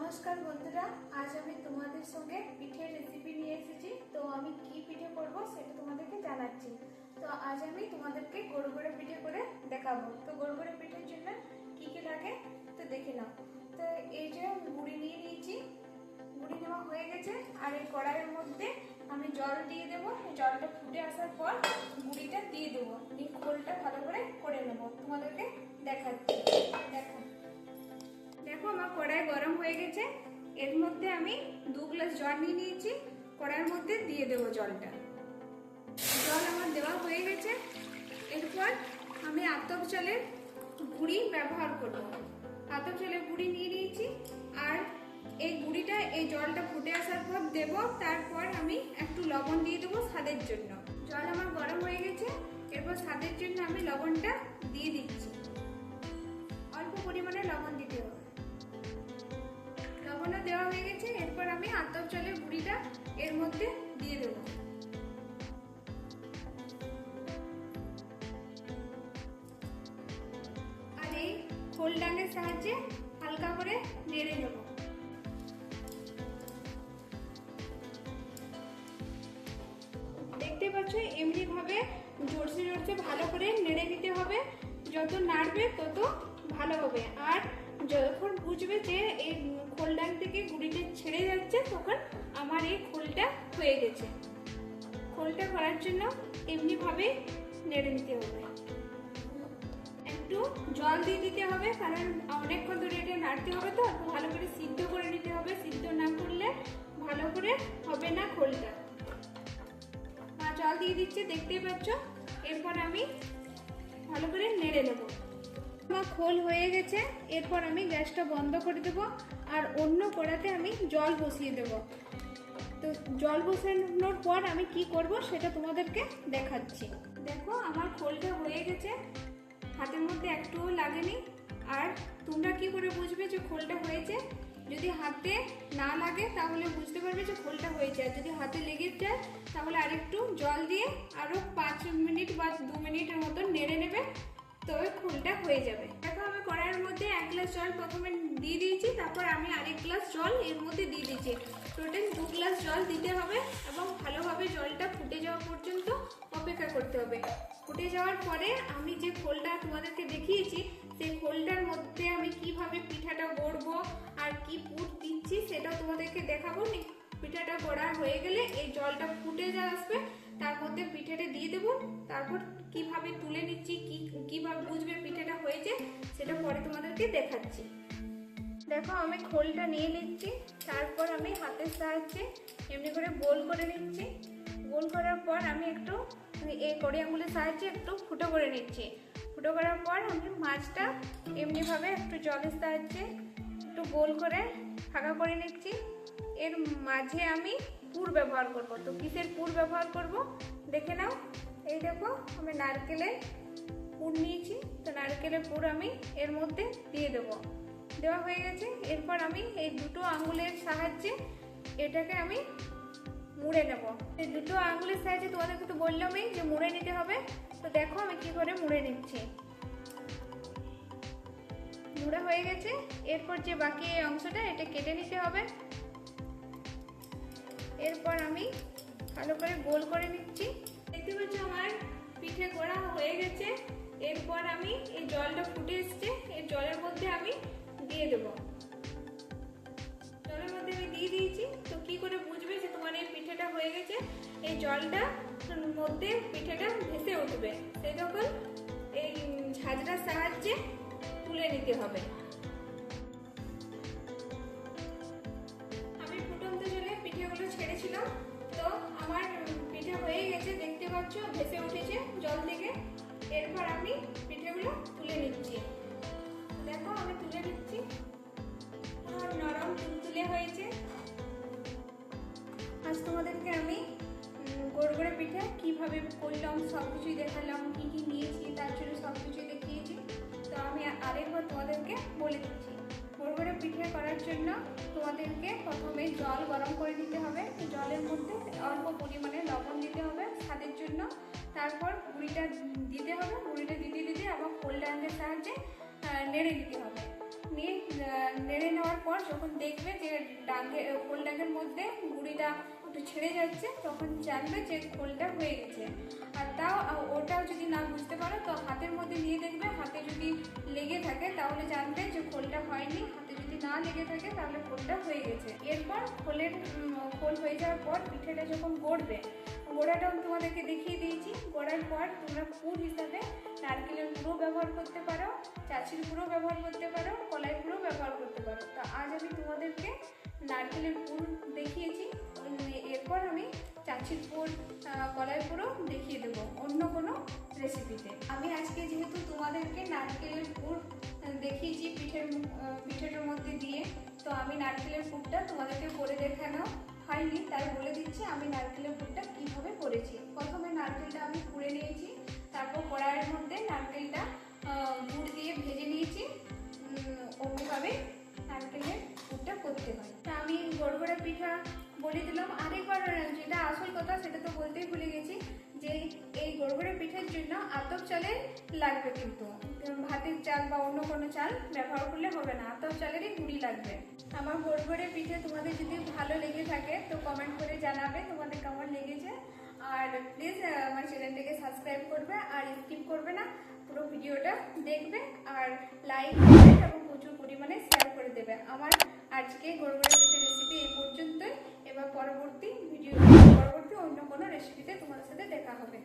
নমস্কার বন্ধুরা, আজ আমি তোমাদের সঙ্গে পিঠের রেসিপি নিয়ে এসেছি। তো আমি কি পিঠে করব সেটা তোমাদেরকে জানাচ্ছি। তো আজ আমি তোমাদেরকে গড়গড়ে পিঠে করে দেখাবো। তো গড়গড়ে পিঠের জন্য কি কি লাগে তো দেখে নাও। তো এই যে গুঁড়ি নিয়ে নিয়েছি, গুঁড়ি নেওয়া হয়ে গেছে। আর এই কড়াইয়ের মধ্যে আমি জল দিয়ে দেবো। জলটা ফুটে আসার পর গুঁড়িটা দিয়ে দেবো, এই খোলটা ভালো করে নেবো। তোমাদেরকে দেখাচ্ছি। দেখো আমার কড়াই গরম হয়ে গেছে। এর মধ্যে আমি 2 গ্লাস জল নিয়ে নিয়েছি, কড়াইয়ের মধ্যে দিয়ে দেবো জলটা। জল আমার দেওয়া হয়ে গেছে। এরপর আমি আতপ চালের গুঁড়ি ব্যবহার করব। আতপ চালের গুঁড়ি নিয়ে নিয়েছি, আর এই গুঁড়িটা এই জলটা ফুটে আসার পর দেব। তারপর আমি একটু লবণ দিয়ে দেবো স্বাদের জন্য। জল আমার গরম হয়ে গেছে। এরপর স্বাদের জন্য আমি লবণটা দিয়ে দিচ্ছি। অল্প পরিমাণে লবণ দিতে হবে। লবণও দেওয়া হয়ে গেছে। এরপর আমি আতপ চালের গুঁড়িটা এর মধ্যে দিয়ে দেব। আর এই খোল ডাঙের সাহায্যে হালকা করে নেড়ে নেব। দেখতে পাচ্ছ, এমনি ভাবে জোরসে জোরসে ভালো করে নেড়ে নিতে হবে। যত নাড়বে তত ভালো হবে। আর যখন বুঝবে যে এই খোলডাং থেকে গুঁড়িটা ছেড়ে যাচ্ছে, তখন আমার এই খোলটা হয়ে গেছে। খোলটা করার জন্য এমনি ভাবে নেড়ে নিতে হবে। একটু জল দিয়ে দিতে হবে, কারণ অনেকক্ষণ ধরে এটা নাড়তে হবে। তো ভালো করে সিদ্ধ করে নিতে হবে। সিদ্ধ না করলে ভালো করে হবে না খোলটা। জল দিয়ে দিচ্ছে, দেখতেই পাচ্ছ। এরপর আমি ভালো করে নেড়ে নেব। আমার খোল হয়ে গেছে। এরপর আমি গ্যাসটা বন্ধ করে দেব, আর অন্য কড়াতে আমি জল বসিয়ে দেব। তো জল বসানোর পর আমি কি করব সেটা তোমাদেরকে দেখাচ্ছি। দেখো আমার খোলটা হয়ে গেছে, হাতের মধ্যে একটুও লাগেনি। আর তোমরা কি করে বুঝবে যে খোলটা হয়েছে? যদি হাতে না লাগে তাহলে বুঝতে পারবে যে খোলটা হয়েছে। আর যদি হাতে লেগে যায় তাহলে আরেকটু জল দিয়ে আরো 5 মিনিট বা 2 মিনিটের মতো নেড়ে নেবে, তবে খোলটা হয়ে যাবে। দেখো আমি কড়াইয়ের মধ্যে 1 গ্লাস জল প্রথমে দিয়ে দিয়েছি, তারপর আমি আরেক গ্লাস জল এর মধ্যে দিয়ে দিয়েছি। টোটাল 2 গ্লাস জল দিতে হবে এবং ভালোভাবে জলটা ফুটে যাওয়া পর্যন্ত অপেক্ষা করতে হবে। ফুটে যাওয়ার পরে আমি যে খোলটা তোমাদেরকে দেখিয়েছি, সেই খোলটার মধ্যে আমি কিভাবে পিঠাটা গড়বো আর কি পুর দিচ্ছি সেটাও তোমাদেরকে দেখাবো। পিঠাটা গড়া হয়ে গেলে এই জলটা ফুটে যা আসবে, তার মধ্যে পিঠাটা দিয়ে দেবো। তারপর কিভাবে তুলে নিচ্ছি, কিভাবে বুঝবে পিঠাটা হয়েছে, সেটা পরে তোমাদেরকে দেখাচ্ছি। দেখো আমি খোলটা নিয়ে নিচ্ছি। তারপর আমি হাতের সাহায্যে এমনি করে গোল করে নিচ্ছি। গোল করার পর আমি একটু এই কড়ি আঙুলের সাহায্যে একটু ফুটো করে নিচ্ছি। ফুটো করার পর আমি মাছটা এমনিভাবে একটু জলের সাহায্যে একটু গোল করে ফাঁকা করে নিচ্ছি। এর মাঝে আমি পুর ব্যবহার করব। তো কিসের পুর ব্যবহার করব দেখে নাও। এই দেখো আমি নারকেলের পুর নিয়েছি। তো নারকেলের পুর আমি এর মধ্যে দিয়ে দেবো। দেওয়া হয়ে গেছে। এরপর আমি এই দুটো আঙুলের সাহায্যে এটাকে আমি মুড়ে নেব। এই দুটো আঙুলের সাহায্যে তোমাদেরকে তো বললামই যে মুড়ে নিতে হবে। তো দেখো আমি কি করে মুড়ে নিচ্ছি। মুড়ে হয়ে গেছে। এরপর যে বাকি এই অংশটা, এটা কেটে নিতে হবে। এরপর আমি ভালো করে গোল করে নিচ্ছি। দেখতে পাচ্ছ আমার পিঠে গড়া হয়ে গেছে। এরপর আমি এই জলটা ফুটে এসছে, এই জলের মধ্যে আমি দিয়ে দেব। জলের মধ্যে আমি দিয়ে দিয়েছি। তো কি করে বুঝবে যে তোমার এই পিঠেটা হয়ে গেছে? এই জলটা মধ্যে পিঠেটা ভেসে উঠবে, সেই তখন এই ঝাঁঝরার সাহায্যে তুলে নিতে হবে। আমি ফুটন্ত জলে পিঠেগুলো ছেড়েছিলাম। তো আমার পিঠে হয়ে গেছে, দেখতে পাচ্ছ ভেসে উঠেছে জল থেকে। এরপর আমি পিঠেগুলো তুলে নিচ্ছি। দেখো আমি তুলে নিচ্ছি। নরম তুলতুলে হয়েছে। আজ তোমাদেরকে আমি গড়গড়ে পিঠে কিভাবে করলাম সবকিছুই দেখালাম, কি কি নিয়েছি তার জন্য সবকিছুই দেখিয়েছি। তো আমি আরেকবার তোমাদেরকে বলে দিচ্ছি। গড়গড়ে পিঠে করার জন্য তোমাদেরকে প্রথমে জল গরম করে নিতে হবে। জলের মধ্যে অল্প পরিমাণে লবণ দিতে হবে স্বাদের জন্য। তারপর গুঁড়িটা দিতে হবে। গুঁড়িটা দিতে দিতে আবার খোল ডাঙের সাহায্যে নেড়ে দিতে হবে। নেড়ে নেওয়ার পর যখন দেখবে যে খোল ডাঙ্গের মধ্যে গুঁড়িটা একটু ছেড়ে যাচ্ছে, তখন জানবে যে খোলটা হয়ে গেছে। আর ওটাও যদি না বুঝতে পারো তো হাতের মধ্যে নিয়ে দেখবে, হাতে যদি লেগে থাকে তাহলে জানবে যে খোলটা হয়নি, হাতে যদি না লেগে থাকে তাহলে খোলটা হয়ে গেছে। এরপর খোল হয়ে যাওয়ার পর পিঠেটা যখন গড়বে, গোড়াটাও তোমাদেরকে দেখিয়ে দিয়েছি। গড়ার পর তোমরা পুর হিসাবে নারকেলের গুঁড়ো ব্যবহার করতে পারো, চাচির গুঁড়ো ব্যবহার করতে পারো, কলাই গুঁড়ো ব্যবহার করতে পারো। তো আজ আমি তোমাদেরকে নারকেলের পুর দেখিয়েছি, এরপর আমি চাচির পুর, কলাই গুঁড়ো দেখিয়ে দেবো অন্য কোনো রেসিপিতে। আমি আজকে যেহেতু তোমাদেরকে নারকেলের পুর দেখিয়েছি পিঠেটার মধ্যে দিয়ে, তো আমি নারকেলের পুরটা তোমাদেরকে করে দেখানো হয়নি, তাই বলে দিচ্ছি আমি নারকেলের পুরটা কিভাবে করেছি। প্রথমে নারকেলটা আমি পুড়ে নিয়েছি, তারপর কড়াইয়ের মধ্যে নারকেলটা গুড় দিয়ে ভেজে নিয়েছি। অমনিভাবে নারকেলের পুরটা করতে হয়। তা আমি গড়গড়া পিঠা বলে দিলাম। আরেকবার যেটা আসল কথা সেটা তো বলতেই ভুলে গেছি, যে এই গড়গড়া পিঠার জন্য আতপ চালের লাগবে, কিন্তু ভাতের চাল বা অন্য কোনো চাল ব্যবহার করলে হবে না, আতপ চালেরই গুঁড়ি লাগবে। আমার গড়গড়ে পিঠে তোমাদের যদি ভালো লেগে থাকে তো কমেন্ট করে জানাবে তোমাদের কেমন লেগেছে। আর প্লিজ আমার চ্যানেলটাকে সাবস্ক্রাইব করবে আর স্কিপ করবে না, পুরো ভিডিওটা দেখবে আর লাইক করবে এবং প্রচুর পরিমাণে শেয়ার করে দেবে। আমার আজকে গড়গড়ে পিঠে রেসিপি এই পর্যন্তই। এবার পরবর্তী অন্য কোনো রেসিপিতে তোমাদের সাথে দেখা হবে।